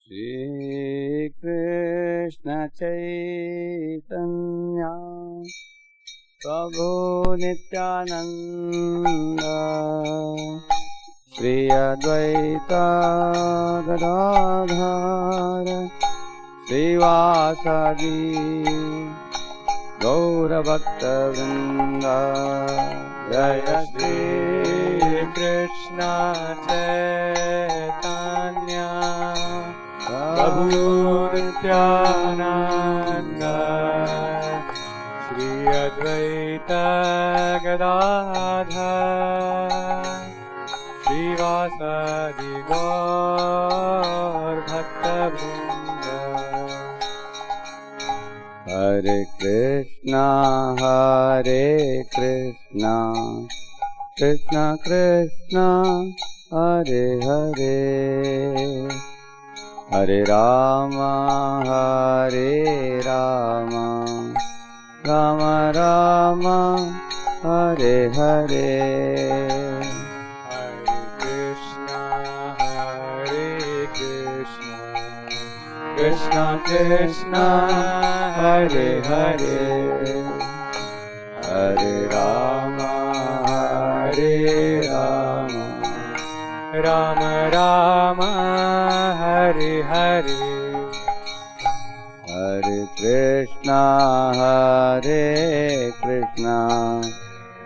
श्री कृष्ण चैतन्य प्रभु नित्यानंद श्री अद्वैत गदाधर श्रीवासादि गौरभक्तवृंद। जय श्री कृष्ण चैतन्य प्रभु नित्यानंद श्री अद्वैत गदाधर श्रीवासादि गौर भक्तवृंद। हरे कृष्णा कृष्णा कृष्णा हरे हरे, हरे राम राम राम हरे हरे। कृष्णा कृष्णा हरे हरे, हरे राम राम राम हरे हरे। हरे कृष्णा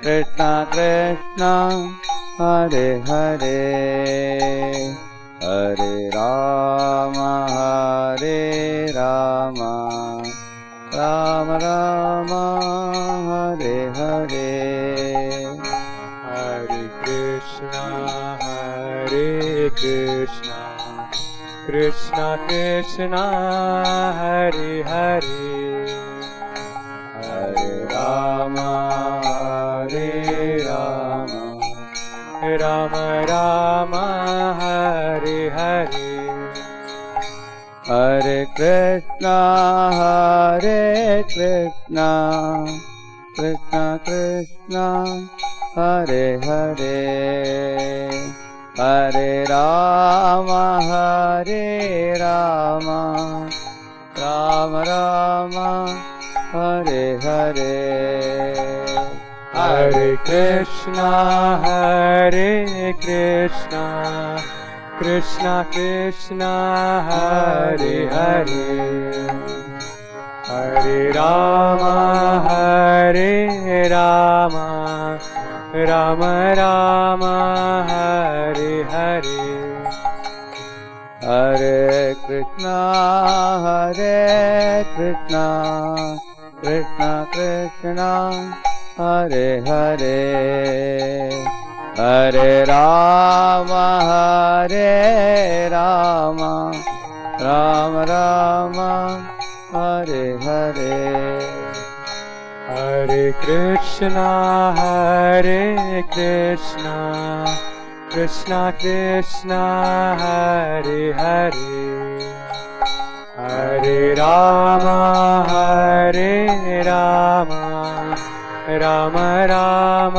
कृष्णा कृष्णा हरे हरे, हरे राम राम राम हरे हरे। हरे कृष्णा कृष्णा कृष्णा हरे हरे, हरे राम राम राम हरे हरे। हरे कृष्णा कृष्णा कृष्णा हरे हरे, हरे राम राम राम हरे हरे। हरे कृष्णा कृष्णा कृष्णा हरे हरे, हरे राम राम राम हरे हरे। हरे कृष्णा कृष्णा कृष्णा हरे हरे, हरे राम राम राम हरे हरे। हरे कृष्णा कृष्णा कृष्णा हरे हरे, हरे राम राम राम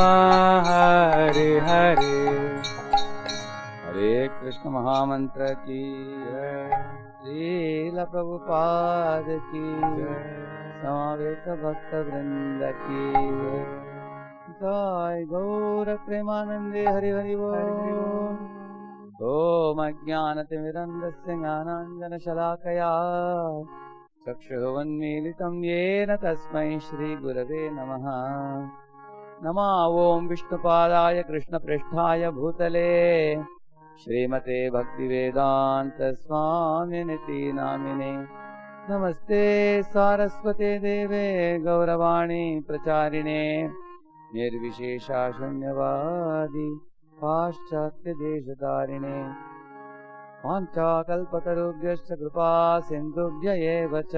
हरे हरे। हरे कृष्ण महामंत्र की श्रील प्रभुपाद की समवेत भक्त वृंद की जय। गौर प्रेमानंदे हरि हरि बोल। ओम अज्ञानतिमिरन्धस्य ज्ञानाञ्जनशलाकया चक्षुरुन्मीलितं येन तस्मै श्रीगुरवे नमः। नमो ॐ विष्णुपादाय कृष्णप्रेष्ठाय भूतले श्रीमते भक्तिवेदान्त स्वामिनिति नामिने। नमस्ते सारस्वते देवे गौरवाणी प्रचारिणे निर्विशेषा शून्यवादी पाश्चात्य देशधारिणे। वाञ्छाकल्पतरुभ्यश्च कृपा सिन्धुभ्य एव च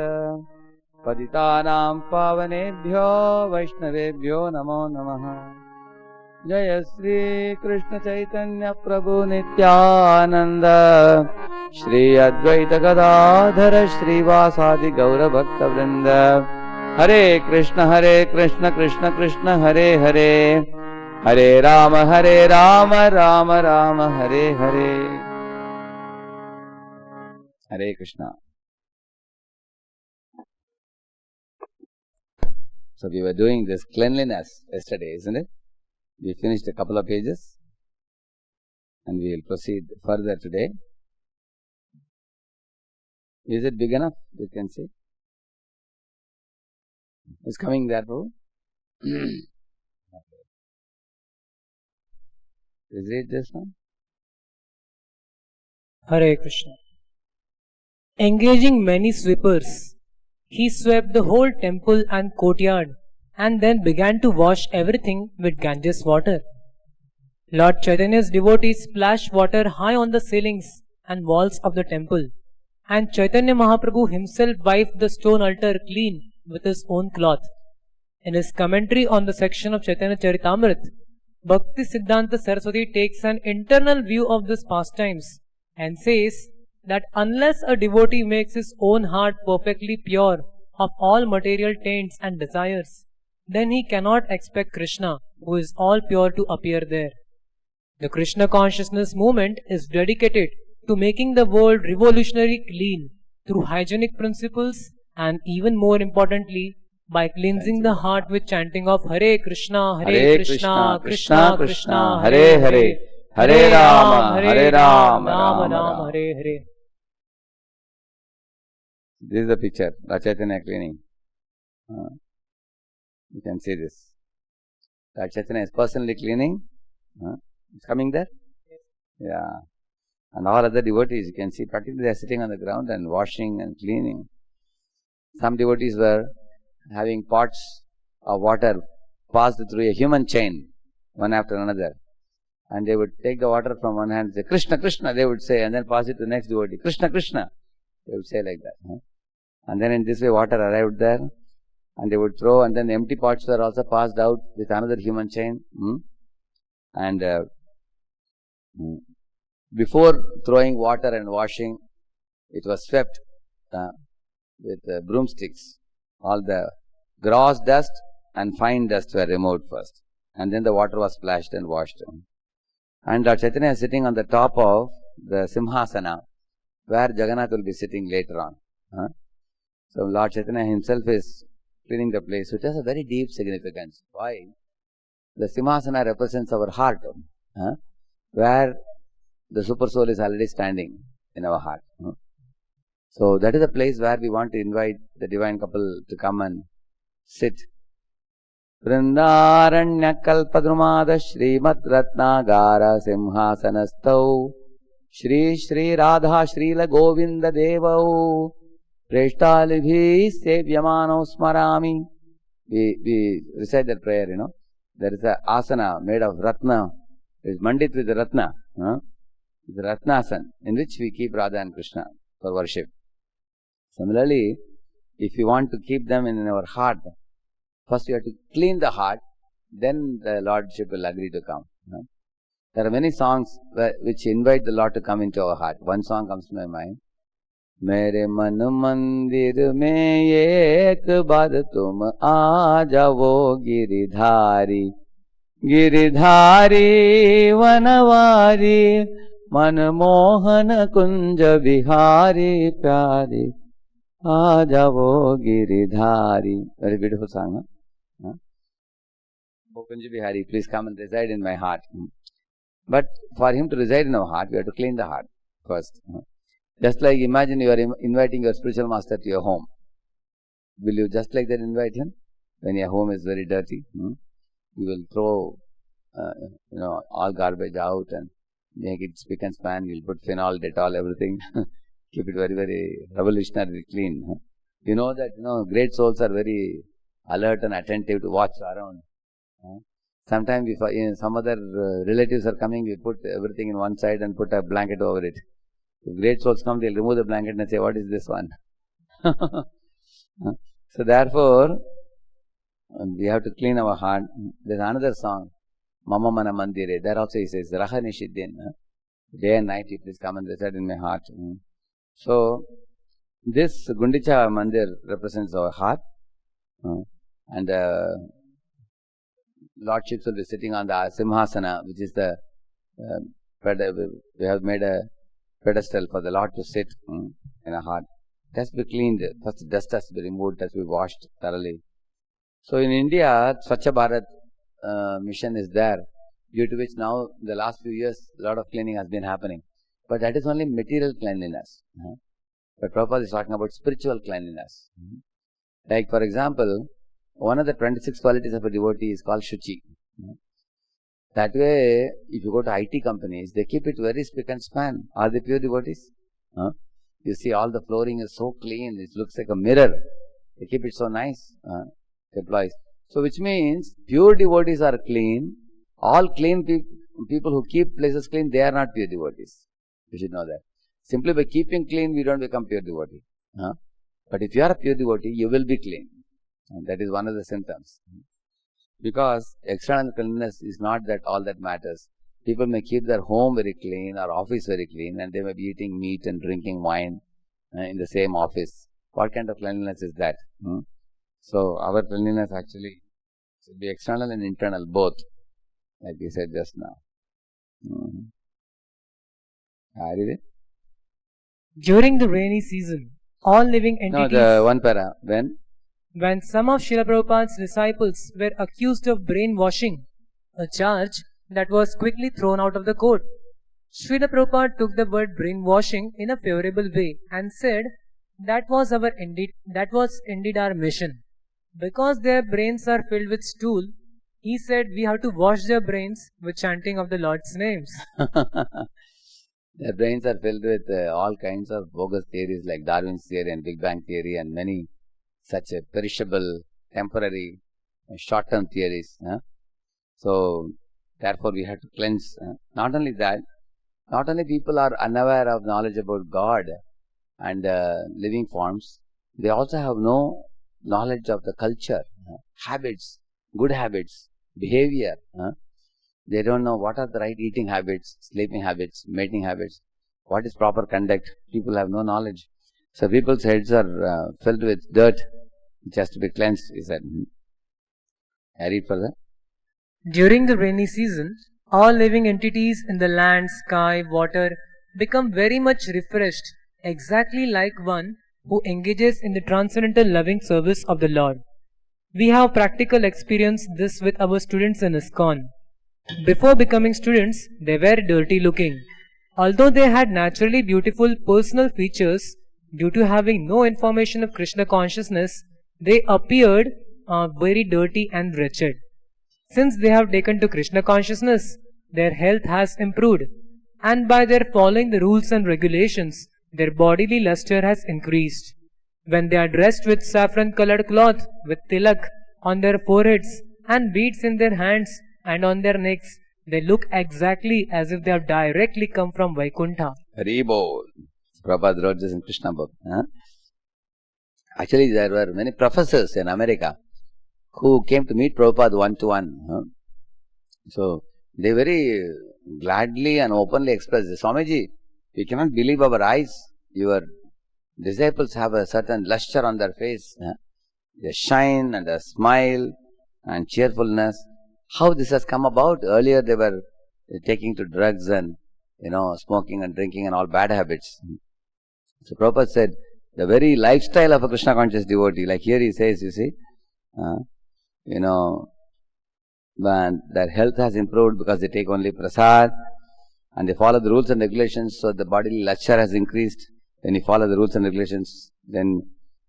पतितानां पावनेभ्यो वैष्णवेभ्यो नमो नमः। जय श्री कृष्ण चैतन्य प्रभु नित्यानंद श्री अद्वैत गदाधर श्रीवासादि गौरभक्तवृंद। हरे कृष्ण कृष्ण कृष्ण हरे हरे, हरे Ram Ram Ram Hare Hare. Hare Krishna. So we were doing this cleanliness yesterday, isn't it? We finished a couple of pages and we will proceed further today. Is it big enough? You can see. It's coming there, Prabhu. Please read this one. Hare Krishna. Engaging many sweepers, he swept the whole temple and courtyard and then began to wash everything with Ganges water. Lord Chaitanya's devotees splashed water high on the ceilings and walls of the temple, and Chaitanya Mahaprabhu himself wiped the stone altar clean with his own cloth. In his commentary on the section of Chaitanya Charitamrita, Bhakti Siddhanta Saraswati takes an internal view of these pastimes and says that unless a devotee makes his own heart perfectly pure of all material taints and desires, then he cannot expect Krishna, who is all pure, to appear there. The Krishna consciousness movement is dedicated to making the world revolutionary clean through hygienic principles and, even more importantly, by cleansing the heart with chanting of Hare Krishna, Hare Krishna, Krishna Krishna, Hare Hare, Hare Rama, Hare Rama, Rama Rama, Hare Hare. This is the picture, Lord Chaitanya cleaning. You can see this. Lord Chaitanya is personally cleaning. It's coming there? Yeah. And all other devotees, you can see practically they are sitting on the ground and washing and cleaning. Some devotees were having pots of water passed through a human chain, one after another. And they would take the water from one hand and say, Krishna, Krishna, they would say, and then pass it to the next devotee. Krishna, Krishna. They would say like that. And then in this way water arrived there. And they would throw, and then the empty pots were also passed out with another human chain. And before throwing water and washing, it was swept with broomsticks. All the gross dust and fine dust were removed first. And then the water was splashed and washed. And Lord Chaitanya is sitting on the top of the Simhasana, where Jagannath will be sitting later on. So Lord Chaitanya himself is cleaning the place, which has a very deep significance. Why? The Simhasana represents our heart, where the Super Soul is already standing in our heart. So that is a place where we want to invite the divine couple to come and sit. Vrindaranya kalpadrumada Srimad Ratnagara Simhasanastau Shri Shri Radha Srila Govinda Devau Preshtalibhi Sevyamano Smarami. We recite that prayer, There is a asana made of Ratna. It is mandit with the Ratna. The Ratnasan, in which we keep Radha and Krishna for worship. Similarly, if you want to keep them in our heart, first you have to clean the heart, then the Lordship will agree to come. There are many songs which invite the Lord to come into our heart. One song comes to my mind. Mere man mandir mein ek baar tum aa jao giridhari, giridhari vanavari, man mohan kunja bihari pyari, aa jao giridhari. Very beautiful song. Oh Kunja Bihari, please come and reside in my heart. But for him to reside in our heart, we have to clean the heart first. Just like imagine you are inviting your spiritual master to your home. Will you just like that invite him? When your home is very dirty, you will throw all garbage out and make it spick and span. You will put phenol, Dettol, everything. Keep it very, very revolutionary clean. You know that great souls are very alert and attentive to watch around. Sometimes if some other relatives are coming, we put everything in one side and put a blanket over it. If great souls come, they'll remove the blanket and say, what is this one? So therefore, we have to clean our heart. There's another song, Mama Mana Mandire. There also he says, Raha Nishiddin. Day and night, you please come and reside in my heart. So, this Gundicha Mandir represents our heart. And Lordships will be sitting on the Simhasana, which is we have made a pedestal for the Lord to sit in a heart. It has to be cleaned. First, the dust has to be removed, it has to be washed thoroughly. So in India, Swachh Bharat mission is there, due to which now, the last few years, a lot of cleaning has been happening. But that is only material cleanliness. But Prabhupada is talking about spiritual cleanliness. Like, for example, one of the 26 qualities of a devotee is called Shuchi. That way, if you go to IT companies, they keep it very spick and span. Are they pure devotees? You see, all the flooring is so clean, it looks like a mirror. They keep it so nice, employees. So, which means, pure devotees are clean. All clean people who keep places clean, they are not pure devotees. You should know that. Simply by keeping clean, we don't become pure devotee. But if you are a pure devotee, you will be clean. And that is one of the symptoms. Because external cleanliness is not that all that matters. People may keep their home very clean or office very clean, and they may be eating meat and drinking wine in the same office. What kind of cleanliness is that? So our cleanliness actually should be external and internal, both, like we said just now. During the rainy season, all living entities... No, the one para. When some of Srila Prabhupada's disciples were accused of brainwashing, a charge that was quickly thrown out of the court, Srila Prabhupada took the word brainwashing in a favorable way and said, that was indeed our mission. Because their brains are filled with stool, he said we have to wash their brains with chanting of the Lord's names. Their brains are filled with all kinds of bogus theories like Darwin's theory and Big Bang theory and many such perishable, temporary, short-term theories. So, therefore we have to cleanse. Not only that, not only people are unaware of knowledge about God and living forms, they also have no knowledge of the culture, habits, good habits, behavior. They don't know what are the right eating habits, sleeping habits, mating habits, what is proper conduct. People have no knowledge. So people's heads are filled with dirt, which has to be cleansed, he said. I read further. During the rainy season, all living entities in the land, sky, water become very much refreshed, exactly like one who engages in the transcendental loving service of the Lord. We have practical experience this with our students in ISKCON. Before becoming students, they were dirty looking. Although they had naturally beautiful personal features, due to having no information of Krishna consciousness, they appeared very dirty and wretched. Since they have taken to Krishna consciousness, their health has improved, and by their following the rules and regulations, their bodily luster has increased. When they are dressed with saffron-colored cloth, with tilak on their foreheads and beads in their hands and on their necks, they look exactly as if they have directly come from Vaikuntha. Haribol. Prabhupada wrote this in Krishna book. Actually, there were many professors in America who came to meet Prabhupada one-to-one. So, they very gladly and openly expressed, Swamiji, we cannot believe our eyes. Your disciples have a certain luster on their face. They shine and a smile and cheerfulness. How this has come about? Earlier they were taking to drugs and, smoking and drinking and all bad habits. So Prabhupada said, the very lifestyle of a Krishna conscious devotee, like here he says, you see, their health has improved because they take only prasad and they follow the rules and regulations, so the bodily luster has increased. When you follow the rules and regulations, then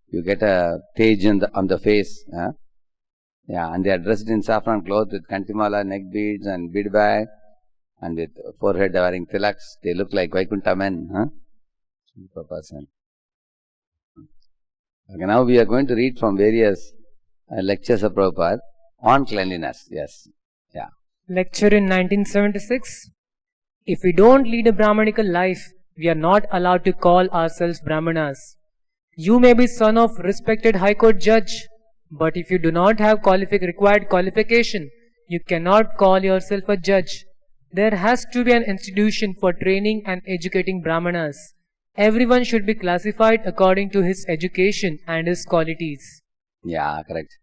you get a tej on the face. And they are dressed in saffron clothes with kantimala, neck beads and bead bag, and with forehead wearing tilaks. They look like Vaikuntha men. Okay, now we are going to read from various lectures of Prabhupada on cleanliness. Yes. Yeah. Lecture in 1976. If we don't lead a Brahmanical life, we are not allowed to call ourselves Brahmanas. You may be son of respected High Court judge, but if you do not have required qualification, you cannot call yourself a judge. There has to be an institution for training and educating Brahmanas. Everyone should be classified according to his education and his qualities. Yeah, correct.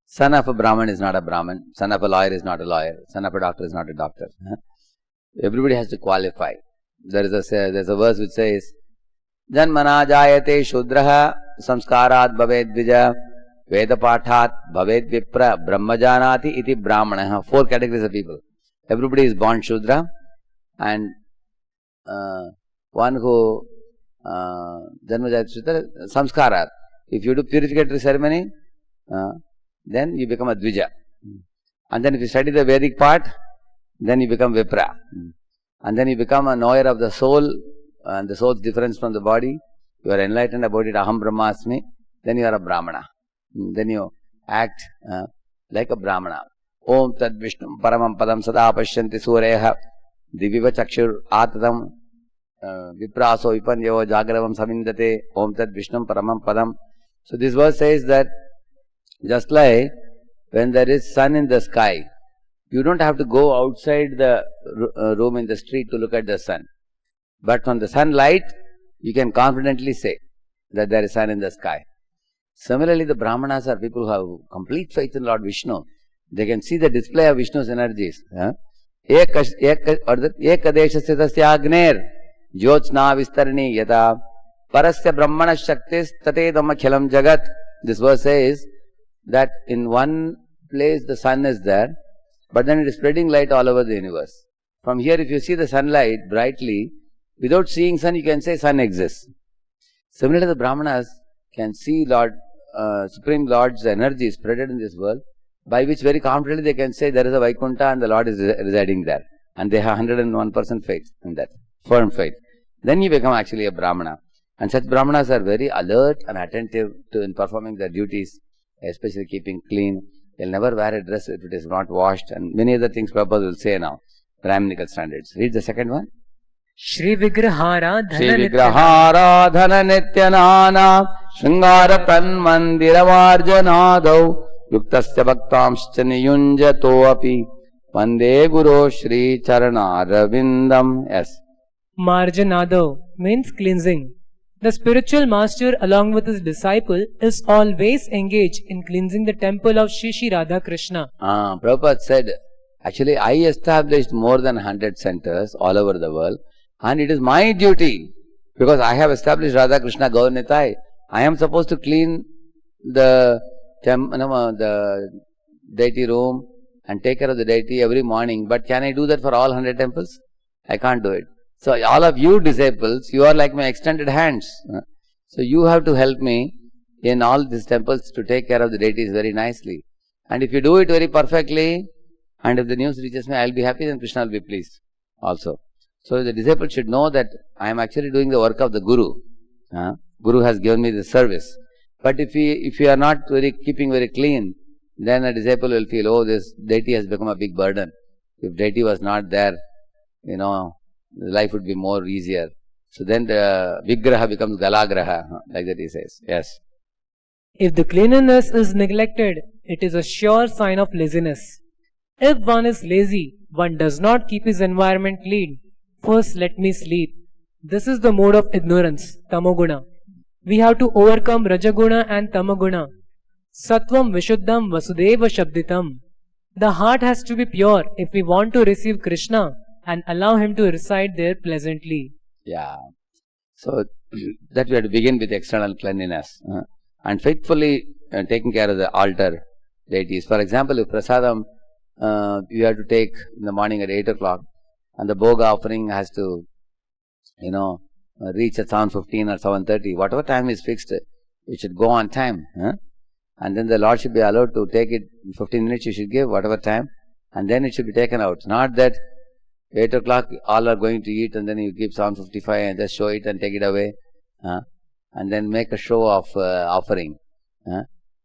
Son of a Brahman is not a Brahman. Son of a lawyer is not a lawyer. Son of a doctor is not a doctor. Everybody has to qualify. there's a verse which says, Janmana jayate shudraha samskarat bhaved dvija veda pathat bhaved vipra brahmajanati iti brahmanaha. 4 categories of people. Everybody is born Shudra, and one who Janma jayate Shudra, samskarat. If you do purificatory ceremony, then you become a Dvija. And then if you study the Vedic part, then you become Vipra. And then you become a knower of the soul and the soul's difference from the body. You are enlightened about it, Aham Brahmasmi. Then you are a Brahmana. Then you act like a Brahmana. Om Tad Vishnum Paramam Padam Sada Pashyanti Sureha Diviva Chakshur Atadam Vipraso Vipanyo Jagravam Samindate Om Tad Vishnum Paramam Padam. So this verse says that just like when there is sun in the sky, you don't have to go outside the room in the street to look at the sun. But from the sunlight, you can confidently say that there is sun in the sky. Similarly, the Brahmanas are people who have complete faith in Lord Vishnu. They can see the display of Vishnu's energies. Ekadeshasthasya agner jyotsna vistarni yata parasya brahmana shaktis tatedam akhilam jagat. This verse says that in one place the sun is there, but then it is spreading light all over the universe. From here, if you see the sunlight brightly, without seeing sun, you can say sun exists. Similarly, the Brahmanas can see Supreme Lord's energy spreaded in this world, by which very confidently they can say there is a Vaikuntha and the Lord is residing there. And they have 101% faith in that, firm faith. Then you become actually a Brahmana. And such Brahmanas are very alert and attentive in performing their duties, especially keeping clean. They'll never wear a dress if it is not washed, and many other things Prabhupada will say now. Brahminical standards. Read the second one. Shri Vigrahara Dhana Nityanana Shringara Pranmandira Varjanadau Yuktasya Bhaktamscha Niyunjato Api Vande Guru Shri Charanaravindam. Yes. Marjanado means cleansing. The spiritual master along with his disciple is always engaged in cleansing the temple of Shri Shri Radha Krishna. Prabhupada said, actually I established more than 100 centers all over the world, and it is my duty, because I have established Radha Krishna Gaurnitai. I am supposed to clean the deity room and take care of the deity every morning. But can I do that for all 100 temples? I can't do it. So all of you disciples, you are like my extended hands. So you have to help me in all these temples to take care of the deities very nicely. And if you do it very perfectly, and if the news reaches me, I will be happy, then Krishna will be pleased also. So the disciple should know that I am actually doing the work of the Guru. Guru has given me the service. But if you are not keeping very clean, then a disciple will feel, oh, this deity has become a big burden. If deity was not there, life would be more easier. So then the Vigraha becomes Galagraha, like that he says. Yes. If the cleanliness is neglected, it is a sure sign of laziness. If one is lazy, one does not keep his environment clean. First, let me sleep. This is the mode of ignorance, Tamoguna. We have to overcome Rajaguna and Tamoguna. Sattvam Vishuddham Vasudeva Shabditam. The heart has to be pure if we want to receive Krishna and allow him to reside there pleasantly. Yeah. So that we have to begin with external cleanliness and faithfully taking care of the altar deities. For example, if prasadam you have to take in the morning at 8 o'clock, and the bhoga offering has to, reach at 7:15 or 7:30, whatever time is fixed, it should go on time. And then the Lord should be allowed to take it in 15 minutes, you should give whatever time, and then it should be taken out. Not that 8 o'clock all are going to eat and then you give 7:55 and just show it and take it away, and then make a show of offering.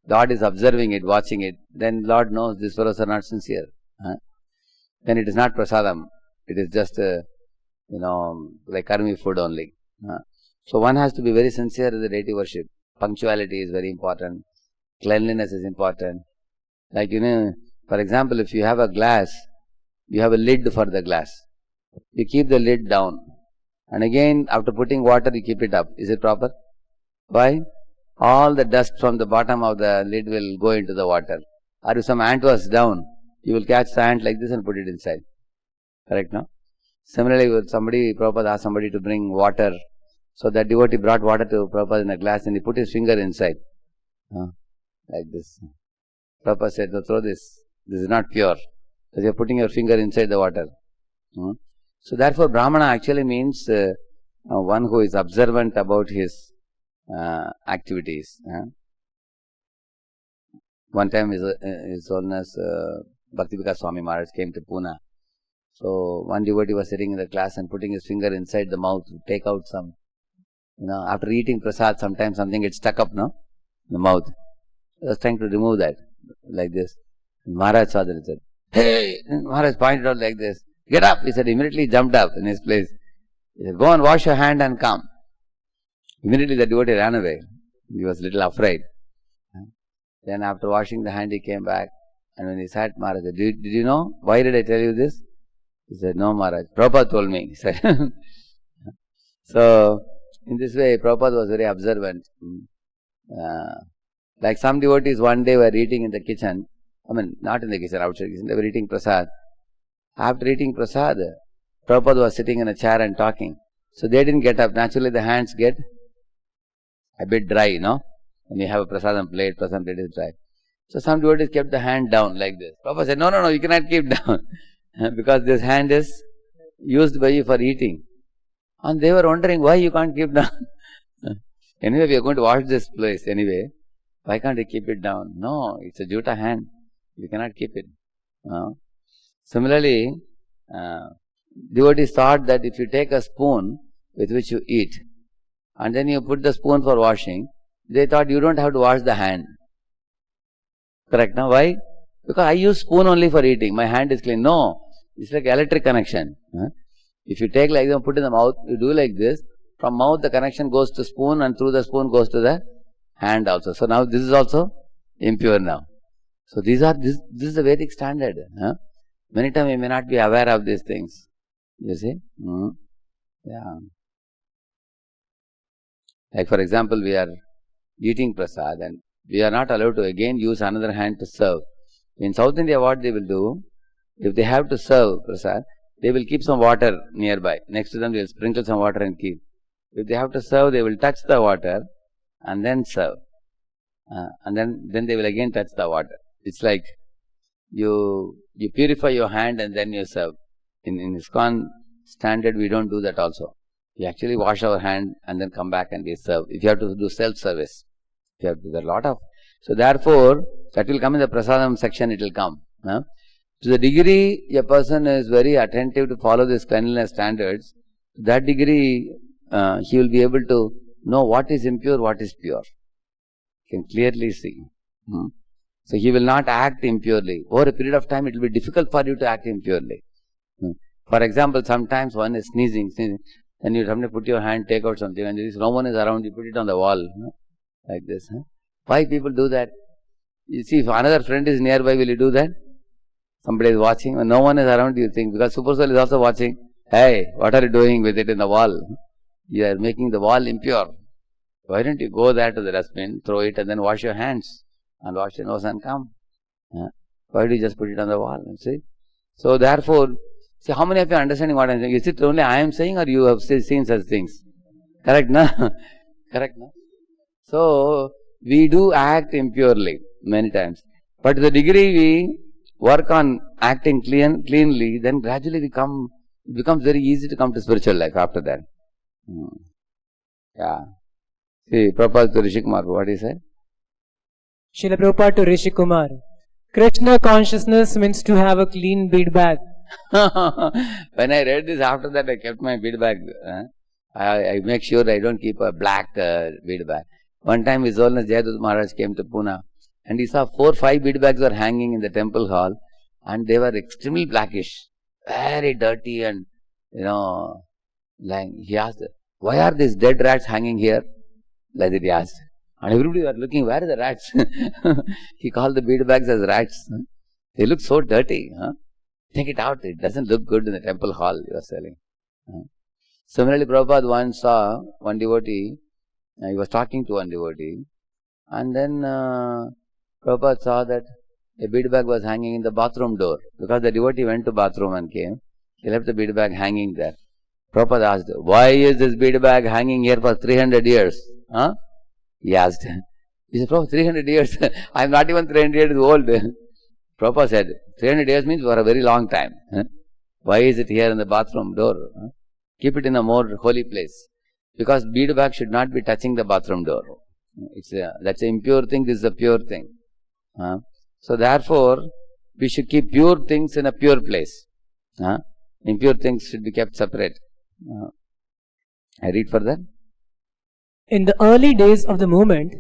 Lord is observing it, watching it. Then Lord knows these fellows are not sincere. Then it is not prasadam. It is just like karmi food only. So one has to be very sincere in the deity worship. Punctuality is very important. Cleanliness is important. Like, for example, if you have a glass, you have a lid for the glass. You keep the lid down. And again, after putting water, you keep it up. Is it proper? Why? All the dust from the bottom of the lid will go into the water. Or if some ant was down, you will catch the ant like this and put it inside. Correct, no? Similarly, with Prabhupada asked somebody to bring water. So that devotee brought water to Prabhupada in a glass and he put his finger inside. Like this. Prabhupada said, no, throw this. This is not pure. Because you are putting your finger inside the water. So therefore, Brahmana actually means one who is observant about his activities. One time His Holiness Bhakti-Vikas Swami Maharaj came to Pune. So one devotee was sitting in the class and putting his finger inside the mouth to take out some, after eating prasad, sometimes something gets stuck up, in the mouth. He was trying to remove that, like this. Maharaj saw that and said, hey! And Maharaj pointed out like this. Get up! He said, immediately jumped up in his place. He said, go and wash your hand and come. Immediately the devotee ran away. He was a little afraid. Then after washing the hand, he came back. And when he sat, Maharaj said, did you know? Why did I tell you this? He said, no, Maharaj. Prabhupada told me. He said. So, in this way, Prabhupada was very observant. Like some devotees one day were eating in the kitchen. Not in the kitchen, outside the kitchen. They were eating prasad. After eating prasad, Prabhupada was sitting in a chair and talking. So they didn't get up. Naturally, the hands get a bit dry, When you have a prasadam plate is dry. So some devotees kept the hand down like this. Prabhupada said, no, you cannot keep down. Because this hand is used by you for eating. And they were wondering why you can't keep down. Anyway, we are going to wash this place anyway. Why can't you keep it down? No, it's a juta hand. You cannot keep it. Similarly, devotees thought that if you take a spoon with which you eat, and then you put the spoon for washing, they thought you don't have to wash the hand. Correct, now? Why? Because I use spoon only for eating. My hand is clean. No, it's like electric connection. If you take like that, put in the mouth, you do like this. From mouth, the connection goes to spoon, and through the spoon goes to the hand also. So now this is also impure now. So this is the Vedic standard. Many times we may not be aware of these things. You see? Yeah. Like for example, we are eating prasad and we are not allowed to again use another hand to serve. In South India, what they will do, if they have to serve prasad, they will keep some water nearby. Next to them, they will sprinkle some water and keep. If they have to serve, they will touch the water and then serve. And then they will again touch the water. It's like you purify your hand and then you serve. In ISKCON standard, we don't do that also. We actually wash our hand and then come back and we serve. If you have to do self-service, you have to do a lot of. So therefore, that will come in the prasadam section, it will come. To the degree a person is very attentive to follow these cleanliness standards, to that degree he will be able to know what is impure, what is pure. He can clearly see. So he will not act impurely. Over a period of time, it will be difficult for you to act impurely. For example, sometimes one is sneezing, then you have to put your hand, take out something, and there is no one is around, you put it on the wall, like this. Why people do that? You see, if another friend is nearby, will you do that? Somebody is watching, when no one is around, you think, because Super Soul is also watching, hey, what are you doing with it in the wall? You are making the wall impure. Why don't you go there to the dustbin, throw it, and then wash your hands, and wash your nose and come? Why do you just put it on the wall? See? So therefore, see, how many of you are understanding what I am saying? Is it only I am saying, or you have seen such things? Correct, na? Correct, na? So, we do act impurely many times. But to the degree we work on acting cleanly, then gradually it becomes very easy to come to spiritual life after that. Yeah. See, Prabhupada to Rishi Kumar, what he said? Srila Prabhupada to Rishi Kumar. Krishna consciousness means to have a clean bead bag. When I read this, after that I kept my bead bag. I make sure I don't keep a black bead bag. One time His Holiness Jayadut Maharaj came to Pune and he saw 4-5 bead bags were hanging in the temple hall and they were extremely blackish, very dirty, and like he asked, why are these dead rats hanging here? Like that he asked. And everybody was looking, where are the rats? He called the bead bags as rats. They look so dirty. Take it out, it doesn't look good in the temple hall, he was telling. Similarly, Prabhupada once saw one devotee, he was talking to one devotee, and then Prabhupada saw that a bead bag was hanging in the bathroom door, because the devotee went to bathroom and came. He left the bead bag hanging there. Prabhupada asked, why is this bead bag hanging here for 300 years? Huh? He asked. He said, Prabhupada, 300 years? I am not even 300 years old. Prabhupada said, 300 years means for a very long time. Huh? Why is it here in the bathroom door? Huh? Keep it in a more holy place. Because bead bag should not be touching the bathroom door. That's an impure thing, this is a pure thing. So therefore, we should keep pure things in a pure place. Impure things should be kept separate. I read further. In the early days of the movement,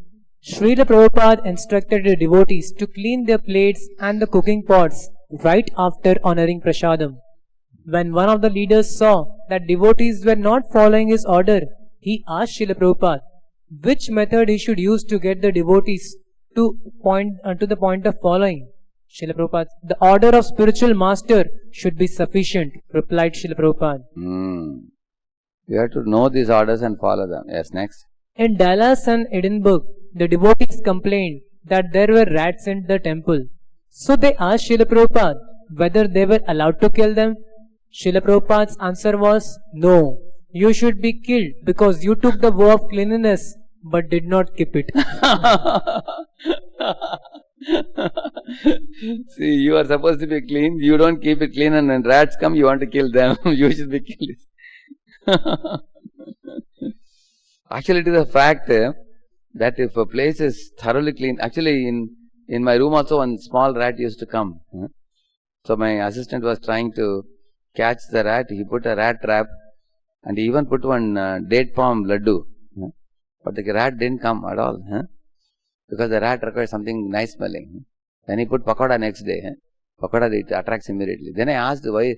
Srila Prabhupada instructed the devotees to clean their plates and the cooking pots right after honoring prasadam. When one of the leaders saw that devotees were not following his order, he asked Srila Prabhupada which method he should use to get the devotees to the point of following. Srila Prabhupada, the order of spiritual master should be sufficient, replied Srila Prabhupada. You have to know these orders and follow them. Yes, next. In Dallas and Edinburgh, the devotees complained that there were rats in the temple. So they asked Srila Prabhupada whether they were allowed to kill them. Srila Prabhupada's answer was, no, you should be killed because you took the vow of cleanliness but did not keep it. See, you are supposed to be clean, you don't keep it clean, and when rats come, you want to kill them. You should be killed. Actually, it is a fact that if a place is thoroughly clean, actually in my room also one small rat used to come. So my assistant was trying to catch the rat. He put a rat trap and he even put one date palm laddu. But the rat didn't come at all. Because the rat requires something nice smelling. Then he put pakoda next day. Pakoda, it attracts immediately. Then I asked why.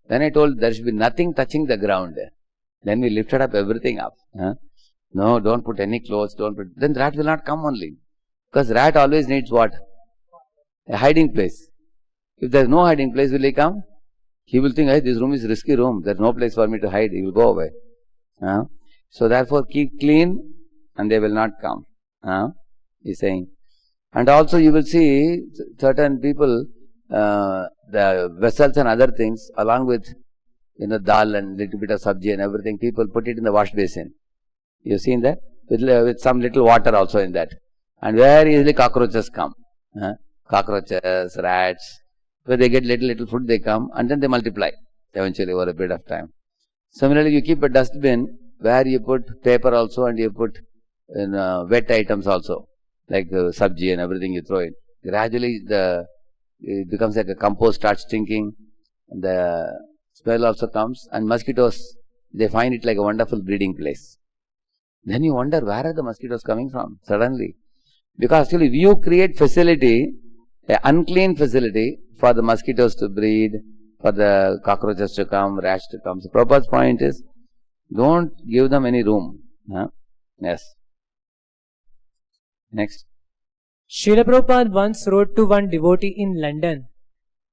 Then I told there should be nothing touching the ground. Then we lifted up everything up. No, don't put any clothes, don't put. Then rat will not come only. Because rat always needs what? A hiding place. If there is no hiding place, will he come? He will think, hey, this room is risky room. There is no place for me to hide. He will go away. So therefore, keep clean and they will not come. He's saying. And also you will see certain people, the vessels and other things, along with dal and little bit of sabji and everything, people put it in the wash basin. You've seen that? With some little water also in that. And very easily cockroaches come. Cockroaches, rats. Where they get little food, they come and then they multiply eventually over a period of time. Similarly, you keep a dustbin where you put paper also and you put wet items also, like sabji and everything you throw in. Gradually, it becomes like a compost, starts stinking. The smell also comes, and mosquitoes, they find it like a wonderful breeding place. Then you wonder, where are the mosquitoes coming from suddenly? Because actually, you create facility, an unclean facility for the mosquitoes to breed, for the cockroaches to come, rats to come. So Prabhupada's point is, don't give them any room. Yes. Next. Srila Prabhupada once wrote to one devotee in London,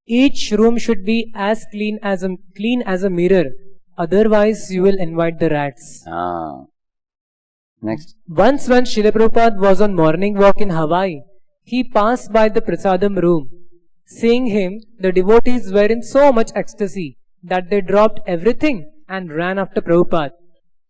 each room should be as clean as a mirror, otherwise you will invite the rats. Next. Once when Srila Prabhupada was on morning walk in Hawaii, he passed by the prasadam room. Seeing him, the devotees were in so much ecstasy that they dropped everything and ran after Prabhupada.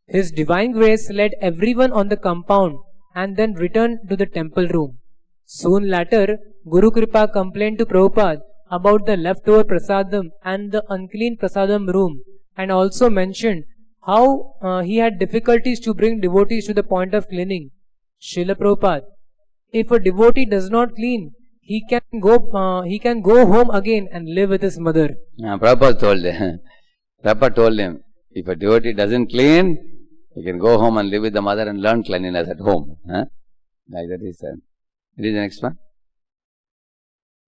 His divine grace led everyone on the compound and then returned to the temple room. Soon later, Guru Kripa complained to Prabhupada about the leftover prasadam and the unclean prasadam room, and also mentioned how he had difficulties to bring devotees to the point of cleaning. Srila Prabhupada, if a devotee does not clean, he can go home again and live with his mother. Prabhupada told him, if a devotee doesn't clean, he can go home and live with the mother and learn cleanliness at home. Like that he said. Read the next one.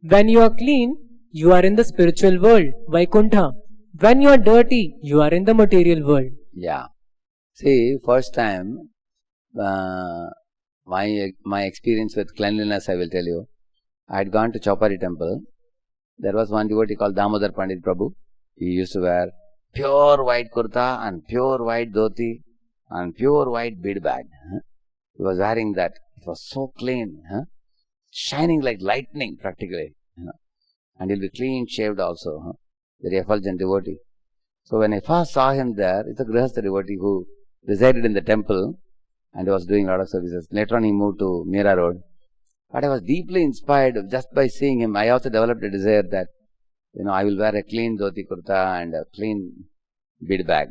When you are clean, you are in the spiritual world, Vaikuntha. When you are dirty, you are in the material world. Yeah. See, first time, my experience with cleanliness, I will tell you. I had gone to Chaupari temple. There was one devotee called Damodar Pandit Prabhu. He used to wear pure white kurta and pure white dhoti and pure white bead bag. He was wearing that. It was so clean, shining like lightning practically. And he'll be clean shaved also. Very effulgent devotee. So when I first saw him there, it's a Grihastha devotee who resided in the temple and was doing a lot of services. Later on he moved to Meera Road. But I was deeply inspired just by seeing him. I also developed a desire that, I will wear a clean dhoti kurta and a clean bead bag.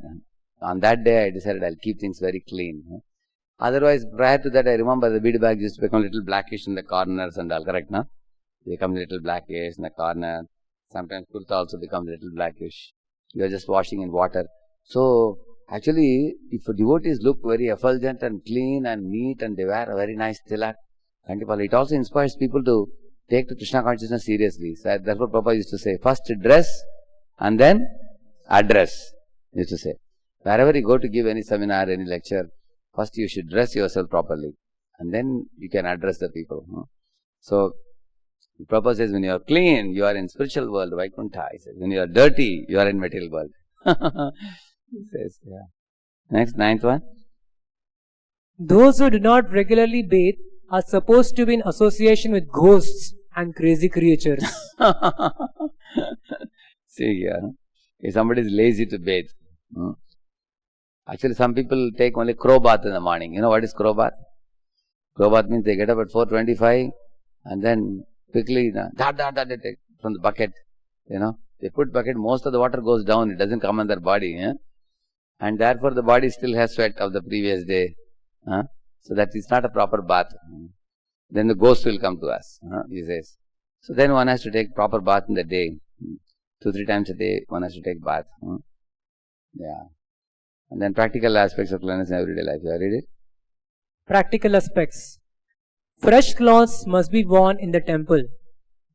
On that day I decided I'll keep things very clean. Otherwise, prior to that, I remember the bead bag used to become a little blackish in the corners and all, correct, no? They become a little blackish in the corner. Sometimes kurta also becomes a little blackish. You are just washing in water. So, actually, if devotees look very effulgent and clean and neat and they wear a very nice tilak, it also inspires people to take the Krishna consciousness seriously. So that's what Prabhupada used to say. First dress and then address, he used to say. Wherever you go to give any seminar, any lecture, first you should dress yourself properly and then you can address the people. So, Prabhupada says, when you are clean, you are in spiritual world, Vaikuntha. He says, when you are dirty, you are in material world. He says, yeah. Next, ninth one. Those who do not regularly bathe are supposed to be in association with ghosts and crazy creatures. See here, if somebody is lazy to bathe. Actually, some people take only crow bath in the morning. You know what is crow bath? Crow bath means they get up at 4:25 and then quickly they take from the bucket. They put bucket, most of the water goes down, it doesn't come on their body. And therefore the body still has sweat of the previous day. So that is not a proper bath. Then the ghost will come to us, he says. So then one has to take proper bath in the day. 2-3 times a day one has to take bath. Yeah. And then practical aspects of cleanliness in everyday life. You have read it? Practical aspects. Fresh clothes must be worn in the temple.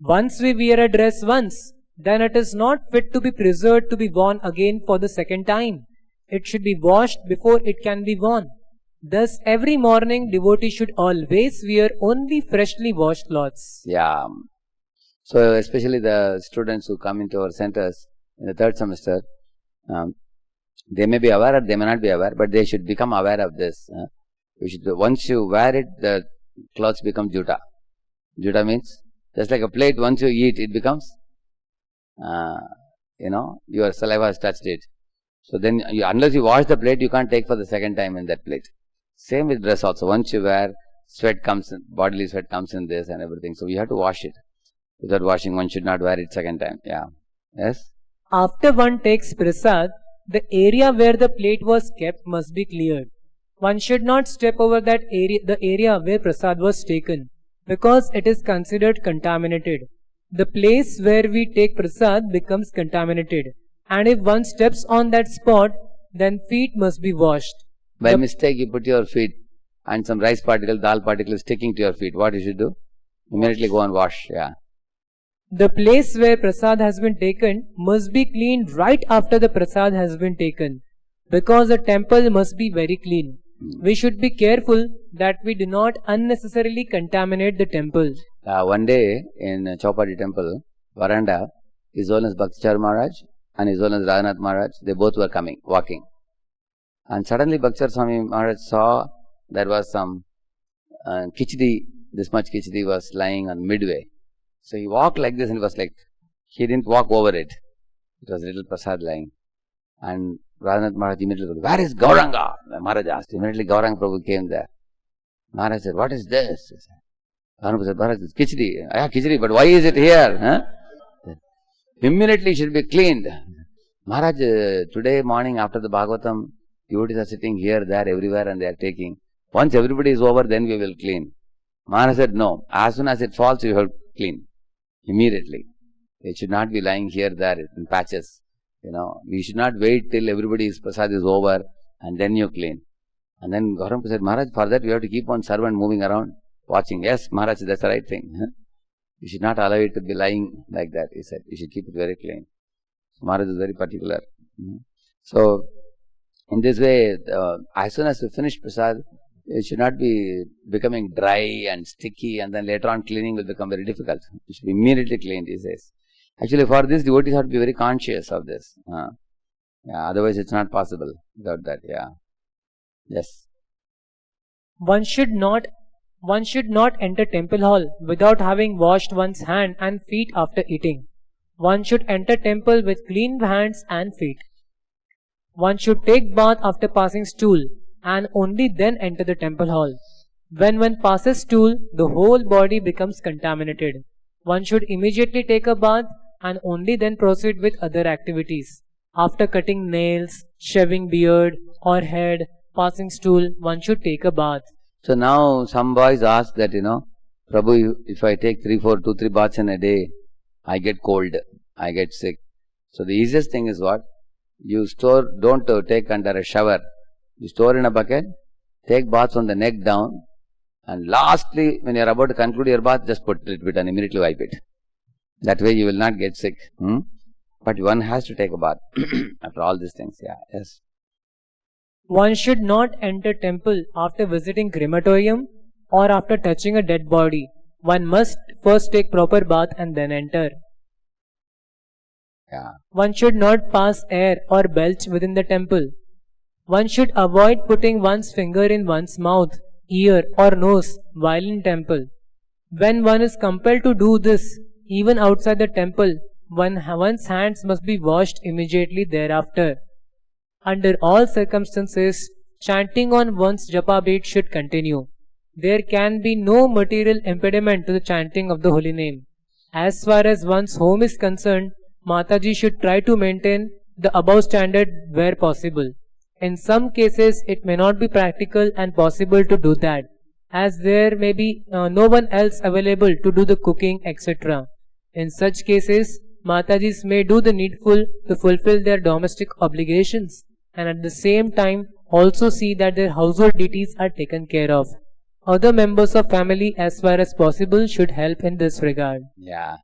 Once we wear a dress once, then it is not fit to be preserved to be worn again for the second time. It should be washed before it can be worn. Thus, every morning, devotee should always wear only freshly washed clothes. Yeah. So, especially the students who come into our centers in the 3rd semester, they may be aware or they may not be aware, but they should become aware of this. Once you wear it, the clothes become juta. Juta means, just like a plate, once you eat, it becomes, your saliva has touched it. So then, unless you wash the plate, you can't take for the second time in that plate. Same with dress also. Once you wear, sweat comes in, bodily sweat comes in this and everything. So you have to wash it. Without washing, one should not wear it second time. Yeah. Yes? After one takes prasad, the area where the plate was kept must be cleared. One should not step over that area, the area where prasad was taken, because it is considered contaminated. The place where we take prasad becomes contaminated, and if one steps on that spot, then feet must be washed. By mistake, you put your feet and some rice particle, dal particle is sticking to your feet. What you should do? Immediately go and wash. Yeah. The place where prasad has been taken must be cleaned right after the prasad has been taken, because the temple must be very clean. We should be careful that we do not unnecessarily contaminate the temple. One day in Chowpatty temple, Varanda, His Holiness Bhaktichar Maharaj and His Holiness Radhanath Maharaj, they both were walking. And suddenly Bhaktichar Swami Maharaj saw there was some khichdi, this much khichdi was lying on midway. So he walked like this and it was like, he didn't walk over it. It was a little prasad lying. And Radhanath Maharaj immediately said, "Where is Gauranga?" Maharaj asked. Immediately Gauranga Prabhu came there. Maharaj said, "What is this?" Gauranga said, "Maharaj, it's khichdi." "Yeah, khichdi, but why is it here?" Immediately it should be cleaned. "Maharaj, today morning after the Bhagavatam, devotees are sitting here, there, everywhere and they are taking. Once everybody is over, then we will clean." Maharaj said, "No, as soon as it falls, you have to clean. Immediately. It should not be lying here, there, in patches. We should not wait till everybody's prasad is over and then you clean." And then Gauranga said, "Maharaj, for that we have to keep one servant moving around, watching." "Yes, Maharaj, that's the right thing. You should not allow it to be lying like that," he said. "You should keep it very clean." So Maharaj is very particular. So, in this way, as soon as we finish prasad, it should not be becoming dry and sticky, and then later on cleaning will become very difficult. It should be immediately cleaned, he says. Actually, for this, devotees have to be very conscious of this. Otherwise, it's not possible without that. Yeah. Yes. One should not enter temple hall without having washed one's hand and feet after eating. One should enter temple with clean hands and feet. One should take bath after passing stool and only then enter the temple hall. When one passes stool, the whole body becomes contaminated. One should immediately take a bath and only then proceed with other activities. After cutting nails, shaving beard or head, passing stool, one should take a bath. So now some boys ask that, Prabhu, if I take 2-3 baths in a day, I get cold, I get sick. So the easiest thing is what? You don't take under a shower. You store in a bucket, take baths from the neck down, and lastly, when you are about to conclude your bath, just put a little bit and immediately wipe it. That way you will not get sick. But one has to take a bath after all these things. Yeah, yes. One should not enter temple after visiting crematorium or after touching a dead body. One must first take proper bath and then enter. Yeah. One should not pass air or belch within the temple. One should avoid putting one's finger in one's mouth, ear or nose while in temple. When one is compelled to do this, even outside the temple, one's hands must be washed immediately thereafter. Under all circumstances, chanting on one's japa bead should continue. There can be no material impediment to the chanting of the holy name. As far as one's home is concerned, Mataji should try to maintain the above standard where possible. In some cases, it may not be practical and possible to do that, as there may be no one else available to do the cooking, etc. In such cases, Matajis may do the needful to fulfill their domestic obligations and at the same time also see that their household duties are taken care of. Other members of family as far as possible should help in this regard. Yeah.